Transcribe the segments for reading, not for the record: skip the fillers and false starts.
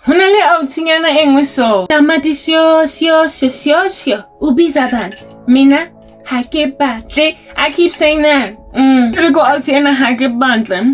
Hona le outsinyana engwe so. Tamati sio. Ubiza bani. Mina hake batle. I keep saying that. We go out and hake bantle.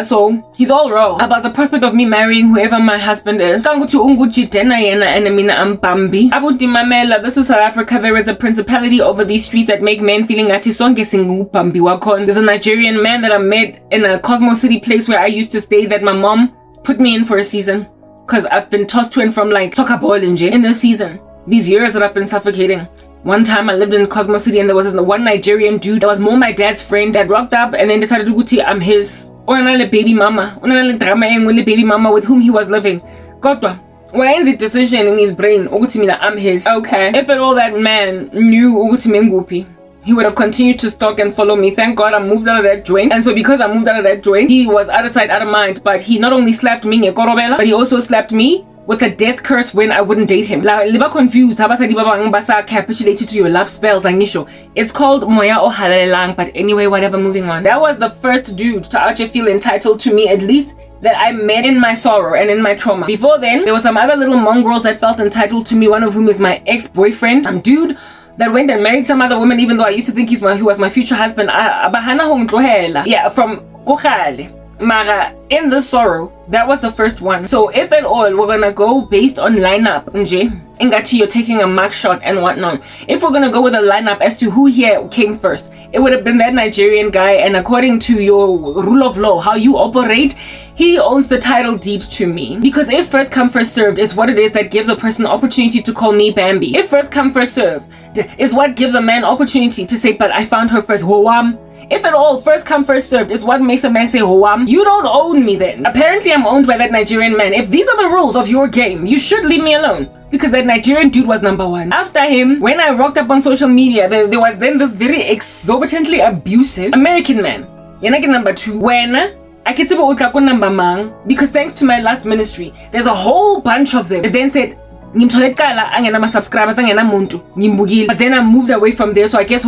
So he's all wrong about the prospect of me marrying whoever my husband is. And mina am Bambi. Abudimamela, this is South Africa. There is a principality over these streets that make men feeling that Bambi wakon. There's a Nigerian man that I met in a Cosmo City place where I used to stay that my mom put me in for a season. Because I've been tossed to and from like soccer ball in the season. These years that I've been suffocating. One time I lived in Cosmo City and there was this one Nigerian dude that was more my dad's friend that rocked up and then decided to I'm his baby mama. Baby mama with whom he was living. Kodwa, why is it decision in his brain? I'm his. Okay. If at all that man knew he would have continued to stalk and follow me. Thank God I moved out of that joint. And so because I moved out of that joint, he was out of sight, out of mind. But he not only slapped me, but he also slapped me with a death curse when I wouldn't date him. Liba confused. Capitulated to your love spells. It's called Moya o Halalang. But anyway, whatever, moving on. That was the first dude to actually feel entitled to me, at least that I met in my sorrow and in my trauma. Before then, there were some other little mongrels that felt entitled to me, one of whom is my ex-boyfriend, some dude that went and married some other woman, even though I used to think he was my future husband. Yeah, from Kokhale. Mara, in the sorrow, that was the first one. So if at all we're gonna go based on lineup, Ngati, you're taking a mark shot and whatnot. If we're gonna go with a lineup as to who here came first, it would have been that Nigerian guy, and according to your rule of law, how you operate, he owns the title deed to me. Because if first come first served is what it is that gives a person opportunity to call me Bambi. If first come first served is what gives a man opportunity to say, but I found her first. If at all, first come, first served is what makes a man say, you don't own me then. Apparently, I'm owned by that Nigerian man. If these are the rules of your game, you should leave me alone. Because that Nigerian dude was number one. After him, when I rocked up on social media, there was then this very exorbitantly abusive American man. Yenake number two. When I get to number mang, because thanks to my last ministry, there's a whole bunch of them that then said, subscribers, but then I moved away from there, so I guess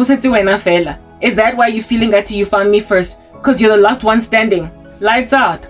is that why you're feeling that you found me first? Because you're the last one standing. Lights out.